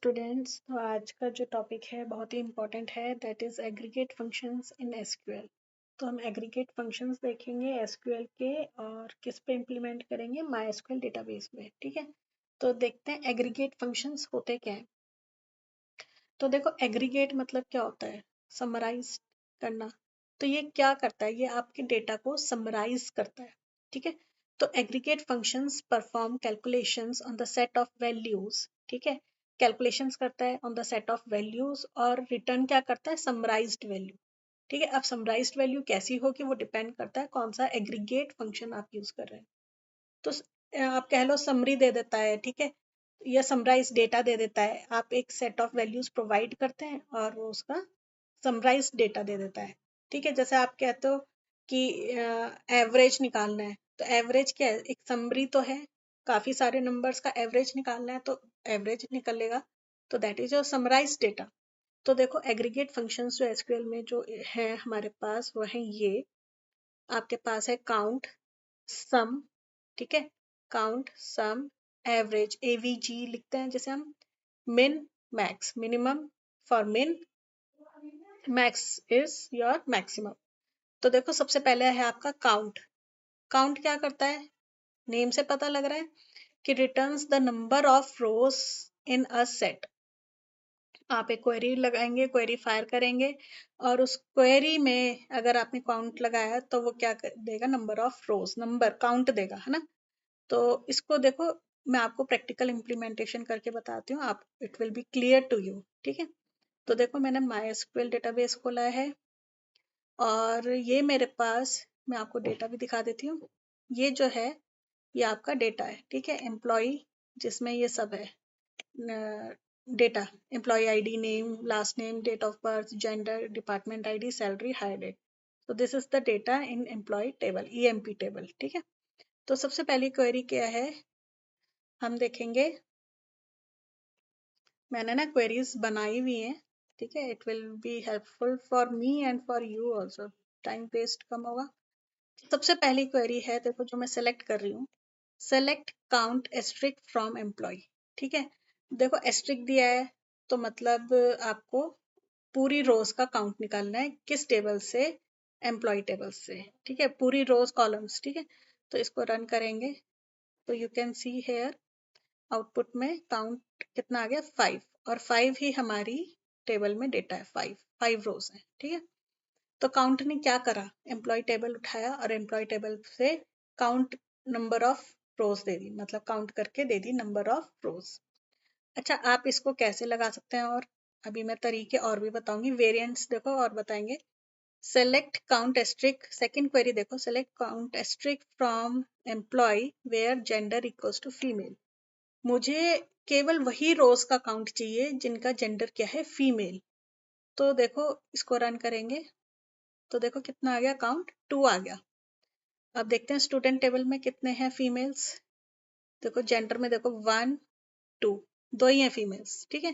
Students, तो आज का जो टॉपिक है बहुत ही इम्पोर्टेंट है, that is aggregate functions in SQL. तो हम एग्रीगेट फंक्शंस देखेंगे एसक्यूएल के और किस पे इम्प्लीमेंट करेंगे, माई एसक्यूएल डेटाबेस में। ठीक है, तो देखते हैं एग्रीगेट फंक्शंस होते क्या है। तो देखो, एग्रीगेट मतलब क्या होता है, समराइज करना। तो ये क्या करता है, ये आपके डेटा को समराइज करता है। ठीक है, तो aggregate functions perform calculations on the set of values. ठीक है, कैलकुलेशंस करता है on the set of values और रिटर्न क्या करता है, समराइज्ड वैल्यू। ठीक है, अब समराइज्ड वैल्यू कैसी होगी वो डिपेंड करता है कौन सा एग्रीगेट फंक्शन आप यूज कर रहे हैं। तो आप कह लो समरी दे देता है, ठीक है, या समराइज डेटा दे देता है। आप एक सेट ऑफ वैल्यूज प्रोवाइड करते हैं और वो उसका समराइज डेटा दे देता है। ठीक है, जैसे आप कहते हो कि एवरेज निकालना है, तो एवरेज क्या है, एक समरी तो है, काफी सारे नंबर्स का एवरेज निकालना है तो एवरेज निकलेगा, तो that is your summarize data. तो देखो, एग्रीगेट फंक्शंस जो एसक्यूएल में जो है हमारे पास वो है ये। आपके पास है काउंट, सम, ठीक है, काउंट, सम, एवरेज, एवीजी लिखते हैं जैसे हम, मिन, मैक्स, मिनिमम फॉर मिन, मैक्स इज योर मैक्सिमम। तो देखो, सबसे पहले है आपका काउंट। काउंट क्या करता है, नेम से पता लग रहा है कि returns the number of rose in a set. आप एक क्वेरी लगाएंगे, क्वेरी फायर करेंगे और उस क्वेरी में अगर आपने काउंट लगाया तो वो क्या देगा, number of rose, number count देगा, है ना। तो इसको देखो, मैं आपको प्रैक्टिकल इम्प्लीमेंटेशन करके बताती हूँ, आप it will be clear to you. ठीक है, तो देखो, मैंने माई एसक्यूएल डेटाबेस खोला है और ये मेरे पास, मैं आपको डेटा भी दिखा देती हूँ। ये जो है ये आपका डेटा है, ठीक है, एम्प्लॉय, जिसमें ये सब है data, employee ID, name, last name, date of birth, gender, department ID, salary, hire date. तो this is the data in employee table, EMP table. ठीक है, तो सबसे पहली क्वेरी क्या है, हम देखेंगे, मैंने ना क्वेरीज बनाई हुई हैं। ठीक है, it will be helpful for me and for you also, time waste कम होगा। सबसे पहली क्वेरी है, देखो जो मैं सेलेक्ट कर रही हूँ, select count asterisk from employ. ठीक है, देखो एस्ट्रिक दिया है तो मतलब आपको पूरी रोज का काउंट निकालना है, किस टेबल से, एम्प्लॉय टेबल से। ठीक है, पूरी रोज कॉलम्स। ठीक है, तो इसको रन करेंगे तो you can see here output में काउंट कितना आ गया, 5, और 5 ही हमारी टेबल में डेटा है, 5 रोज है। ठीक है, तो काउंट ने क्या करा, एम्प्लॉय टेबल उठाया और एम्प्लॉय टेबल से काउंट नंबर ऑफ रोज दे दी, मतलब काउंट करके दे दी नंबर ऑफ रोज। अच्छा, आप इसको कैसे लगा सकते हैं, और अभी मैं तरीके और भी बताऊंगी, वेरिएंट्स देखो और बताएंगे। Select count asterisk, second query देखो, select count asterisk from employee where gender equals to female. मुझे केवल वही रोज का काउंट चाहिए जिनका जेंडर क्या है, फीमेल। तो देखो इसको रन करेंगे तो देखो कितना आ गया, काउंट 2 आ गया। अब देखते हैं स्टूडेंट टेबल में कितने हैं फीमेल्स। देखो जेंडर में देखो 1 2, दो ही हैं फीमेल्स। ठीक है,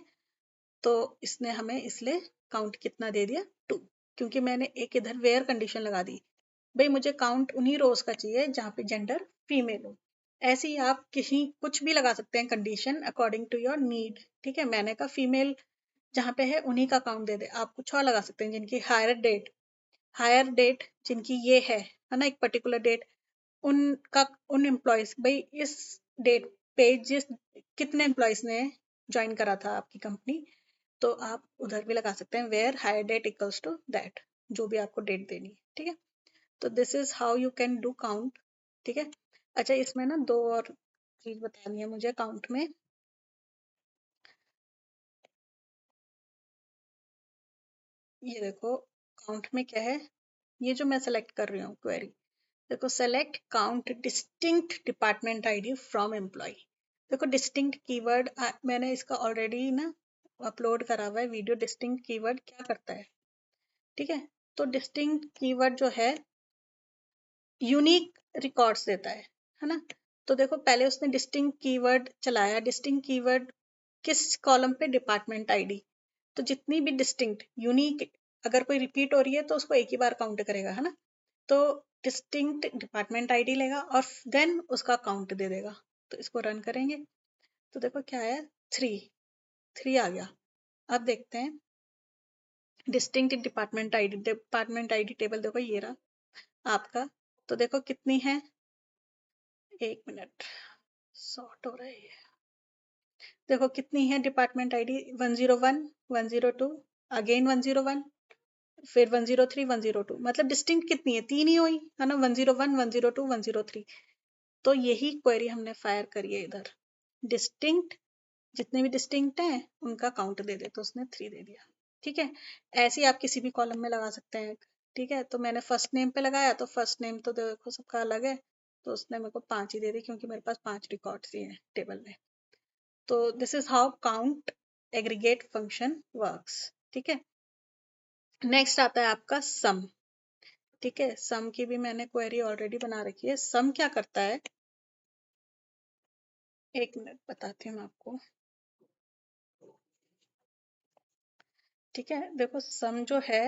तो इसने हमें इसलिए काउंट कितना दे दिया, 2, क्योंकि मैंने एक इधर वेयर कंडीशन लगा दी, भाई मुझे काउंट उन्हीं रोज का चाहिए जहाँ पे जेंडर फीमेल हो। ऐसे ही आप कहीं कुछ भी लगा सकते हैं condition according to your need. ठीक है, मैंने कहा फीमेल जहाँ पे है उन्हीं का काउंट दे दे। आप कुछ और लगा सकते हैं, जिनकी हायर डेट जिनकी ये है ना, एक पर्टिकुलर डेट, उनका, उन एम्प्लॉयज, भाई इस डेट पे जिस कितने एम्प्लॉयज ने ज्वाइन करा था आपकी कंपनी, तो आप उधर भी लगा सकते हैं where hire date equals to that, जो भी आपको डेट देनी है। ठीक है, तो this is how you can do count. ठीक है, अच्छा इसमें ना दो और चीज बतानी है मुझे काउंट में। ये देखो, काउंट में क्या है, ये जो मैं सेलेक्ट कर रही हूँ क्वेरी, देखो select count distinct department ID from employ. देखो डिस्टिंक्ट कीवर्ड मैंने इसका ऑलरेडी ना अपलोड करा हुआ है वीडियो। डिस्टिंक्ट कीवर्ड क्या करता है, ठीक है, तो डिस्टिंक्ट कीवर्ड जो है यूनिक रिकॉर्ड्स देता है ना। तो देखो पहले उसने डिस्टिंक्ट कीवर्ड चलाया, डिस्टिंक्ट कीवर्ड किस कॉलम पे, डिपार्टमेंट आईडी। तो जितनी भी डिस्टिंक्ट यूनिक, अगर कोई रिपीट हो रही है तो उसको एक ही बार काउंट करेगा, है ना। तो डिस्टिंक्ट डिपार्टमेंट आईडी लेगा और देन उसका काउंट दे देगा। तो इसको रन करेंगे तो देखो क्या है, 3 3 आ गया। अब देखते हैं डिस्टिंक्ट डिपार्टमेंट आईडी टेबल, देखो ये रहा आपका। तो देखो कितनी है, 1 मिनट सॉर्ट हो रहा है ये। देखो कितनी है डिपार्टमेंट आईडी, 101, 102, अगेन 101, फिर 103, 102, मतलब डिस्टिंक्ट कितनी है, 3 ही हुई है ना, 101, 102, 103। तो यही क्वेरी हमने फायर करी है इधर। डिस्टिंक्ट, जितने भी डिस्टिंक्ट हैं उनका काउंट दे दे, तो उसने 3 दे दिया। ठीक है, ऐसे ही आप किसी भी कॉलम में लगा सकते हैं। ठीक है, तो मैंने फर्स्ट नेम पे लगाया, तो फर्स्ट नेम तो देखो सबका अलग है, तो उसने मेरे को 5 ही दे दी, क्योंकि मेरे पास 5 रिकॉर्ड्स ही हैं टेबल में। तो this is how count aggregate function works. ठीक है, नेक्स्ट आता है आपका सम। ठीक है, सम की भी मैंने क्वेरी ऑलरेडी बना रखी है। सम क्या करता है, 1 मिनट बताती हूँ आपको। ठीक है, देखो सम जो है,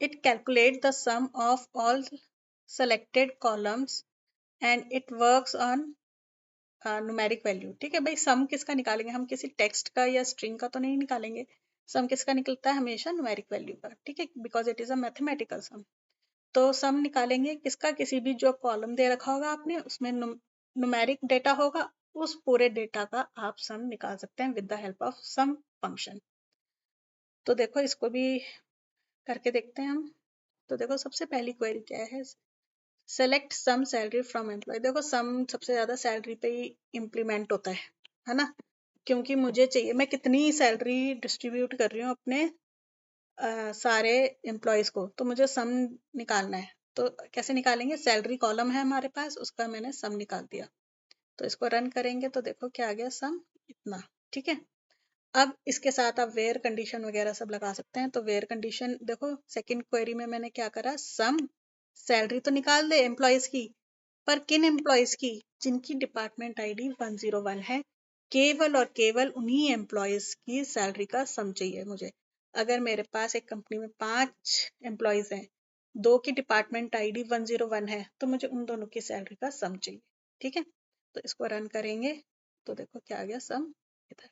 it calculates the sum of all selected columns and it works on numeric value. ठीक है भाई, सम किसका निकालेंगे हम, किसी टेक्स्ट का या स्ट्रिंग का तो नहीं निकालेंगे। सम किसका निकलता है, हमेशा न्यूमेरिक वैल्यू का। ठीक है, because it is a mathematical sum. तो सम निकालेंगे किसका, किसी भी जो कॉलम दे रखा होगा आपने, उसमें न्यूमेरिक डेटा होगा, उस पूरे डेटा का आप सम निकाल सकते हैं with the help of sum function. तो देखो इसको भी करके देखते हैं हम। तो देखो सबसे पहली क्वेरी क्या है, select sum salary from employ. देखो सम सबसे ज्यादा सैलरी पे ही इम्प्लीमेंट होता है ना, क्योंकि मुझे चाहिए मैं कितनी सैलरी डिस्ट्रीब्यूट कर रही हूँ अपने सारे एम्प्लॉयज को, तो मुझे सम निकालना है। तो कैसे निकालेंगे, सैलरी कॉलम है हमारे पास, उसका मैंने सम निकाल दिया। तो इसको रन करेंगे तो देखो क्या आ गया, सम इतना। ठीक है, अब इसके साथ आप वेयर कंडीशन वगैरह सब लगा सकते हैं। तो वेयर कंडीशन देखो, सेकंड क्वेरी में मैंने क्या करा, सम सैलरी तो निकाल दे एम्प्लॉयज की, पर किन एम्प्लॉयज की, जिनकी डिपार्टमेंट आईडी 101 है, केवल और केवल उन्हीं एम्प्लॉयज की सैलरी का सम चाहिए मुझे। अगर मेरे पास एक कंपनी में 5 एम्प्लॉयज हैं, 2 की डिपार्टमेंट आईडी 101 है, तो मुझे उन दोनों की सैलरी का सम चाहिए। ठीक है, तो इसको रन करेंगे तो देखो क्या आ गया, सम इधर।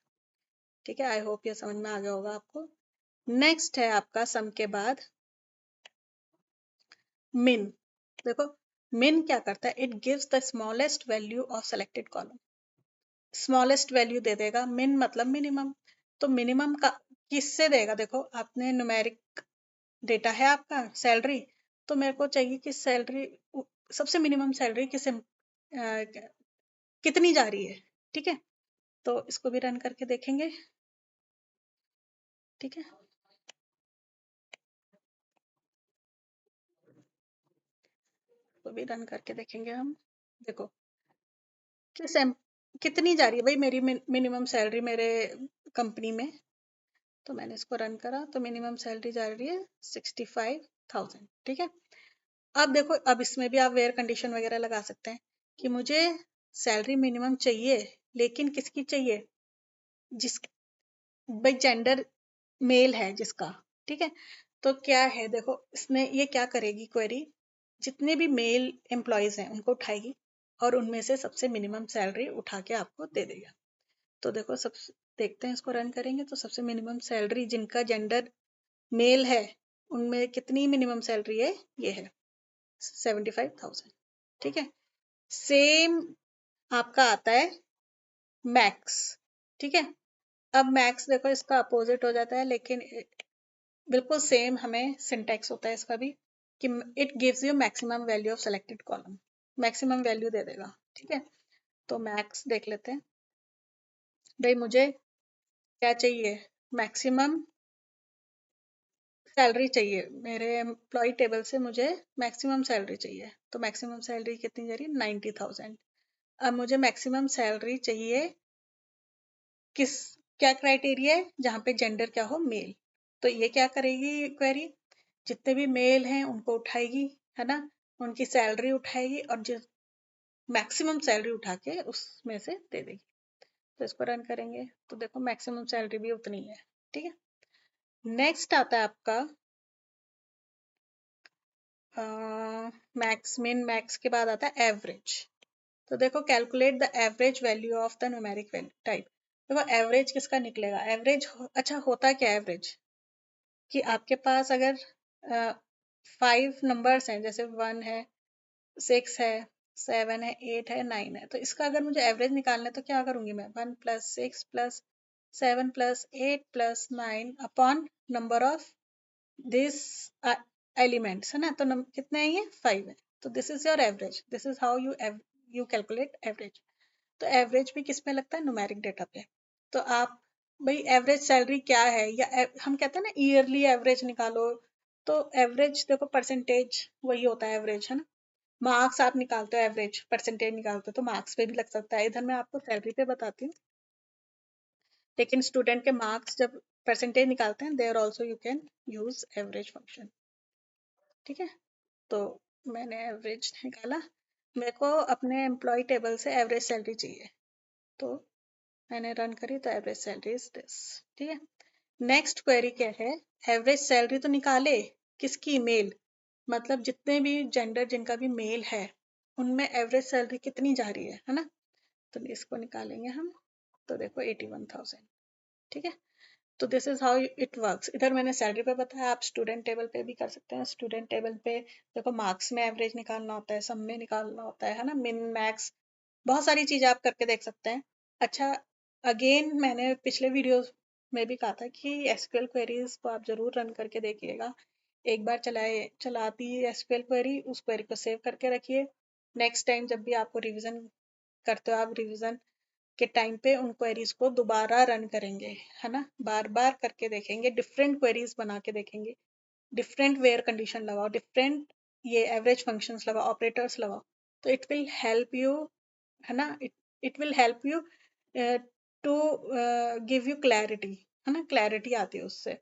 ठीक है, आई होप ये समझ में आ गया होगा आपको। नेक्स्ट है आपका सम के बाद मिन। देखो मिन क्या करता है, it gives the smallest value of selected column. Smallest value दे देगा, मिन मतलब मिनिमम। तो मिनिमम का किससे देगा, देखो आपने न्यूमेरिक डेटा है आपका सैलरी, तो मेरे को चाहिए कि सैलरी सबसे मिनिमम सैलरी किसे कितनी जा रही है। ठीक है, तो इसको भी रन करके देखेंगे। ठीक है, तो भी रन करके देखेंगे हम। देखो किस कितनी जा रही है भाई मेरी मिनिमम सैलरी मेरे कंपनी में। तो मैंने इसको रन करा तो मिनिमम सैलरी जा रही है 65,000। ठीक है, अब देखो अब इसमें भी आप वेयर कंडीशन वगैरह लगा सकते हैं कि मुझे सैलरी मिनिमम चाहिए, लेकिन किसकी चाहिए, जिस भाई जेंडर मेल है जिसका। ठीक है, तो क्या है देखो इसमें ये क्या करेगी क्वेरी, जितने भी मेल एम्प्लॉयज हैं उनको उठाएगी और उनमें से सबसे मिनिमम सैलरी उठा के आपको दे देगा। तो देखो सब देखते हैं, इसको रन करेंगे तो सबसे मिनिमम सैलरी जिनका जेंडर मेल है, उनमें कितनी मिनिमम सैलरी है, ये है 75,000। ठीक है, सेम आपका आता है मैक्स। ठीक है, अब मैक्स देखो इसका अपोजिट हो जाता है, लेकिन बिल्कुल सेम हमें सिंटेक्स होता है इसका भी, कि it gives you maximum value of selected column, maximum value दे देगा। ठीक है, तो मैक्स देख लेते हैं, भाई मुझे क्या चाहिए, मैक्सिमम सैलरी चाहिए, मेरे एम्प्लॉय टेबल से मुझे मैक्सिमम सैलरी चाहिए। तो मैक्सिमम सैलरी कितनी जा रही है, 90,000। अब मुझे मैक्सिमम सैलरी चाहिए किस, क्या क्राइटेरिया है, जहाँ पे जेंडर क्या हो, मेल। तो ये क्या करेगी क्वेरी, जितने भी मेल हैं उनको उठाएगी, है ना, उनकी सैलरी उठाएगी और जो मैक्सिमम सैलरी उठा के उसमें से दे देगी। तो इसको रन करेंगे तो देखो मैक्सिमम सैलरी भी उतनी है। ठीक है, नेक्स्ट आता है आपका मैक्स, मिन मैक्स के बाद आता है एवरेज। तो देखो calculate the average value of the numeric type. देखो एवरेज किसका निकलेगा, एवरेज अच्छा होता क्या एवरेज, कि आपके पास अगर 5 नंबर्स हैं, जैसे 1 है, 6 है, 7 है, 8 है, 9 है, तो इसका अगर मुझे एवरेज निकालना है तो क्या करूंगी मैं, 1 + 6 + 7 + 8 + 9 upon number of this elements, है ना। तो कितने हैं ये, 5 है। तो this is your average, this is how you calculate average. तो एवरेज भी किस में लगता है, न्यूमेरिक डेटा पे। तो आप भाई एवरेज सैलरी क्या है, या हम कहते हैं ना ईयरली एवरेज निकालो, तो एवरेज देखो परसेंटेज वही होता है एवरेज, है ना। मार्क्स आप निकालते हो, एवरेज परसेंटेज निकालते हो, तो मार्क्स पे भी लग सकता है। इधर मैं आपको सैलरी पे बताती हूँ, लेकिन स्टूडेंट के मार्क्स जब परसेंटेज निकालते हैं, there also you can use average function, ठीक है। तो मैंने एवरेज निकाला, मेरे को अपने एम्प्लॉय टेबल से एवरेज सैलरी चाहिए, तो मैंने रन करी, तो एवरेज सैलरी इज दिस, ठीक है। नेक्स्ट क्वेरी क्या है, एवरेज सैलरी तो निकाले, किसकी, मेल, मतलब जितने भी जेंडर जिनका भी मेल है, उनमें एवरेज सैलरी कितनी जा रही है ना। तो इसको निकालेंगे हम, तो देखो 81,000, ठीक है। तो this is how it works. इधर मैंने सैलरी पे बताया, आप स्टूडेंट टेबल पे भी कर सकते हैं। स्टूडेंट टेबल पे देखो मार्क्स में एवरेज निकालना होता है, सम में निकालना होता है ना, मिन मैक्स, बहुत सारी चीजें आप करके देख सकते हैं। अच्छा, अगेन मैंने पिछले वीडियोस में भी कहा था कि एसक्यूएल क्वेरीज को आप जरूर रन करके देखिएगा। एक बार चलाती एसक्यूएल क्वेरी, उस क्वेरी को सेव करके रखिए। नेक्स्ट टाइम जब भी आपको रिवीजन करते हो, आप रिवीजन के टाइम पे उन क्वेरीज को दोबारा रन करेंगे, है ना, बार बार करके देखेंगे, डिफरेंट क्वेरीज बना के देखेंगे, डिफरेंट वेयर कंडीशन लगाओ, डिफरेंट ये एवरेज फंक्शंस लगाओ, ऑपरेटर्स लगाओ, तो इट विल हेल्प यू, है ना, it will help you to give you clarity, है ना, क्लैरिटी आती है उससे।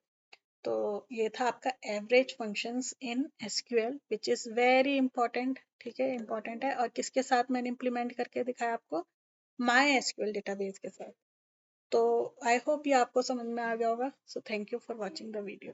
तो ये था आपका average functions in SQL which is very important, ठीक है, इंपॉर्टेंट है। और किसके साथ मैंने इम्प्लीमेंट करके दिखाया आपको, माई एसक्यूएल डेटाबेस के साथ। तो आई होप ये आपको समझ में आ गया होगा। So thank you for watching the video.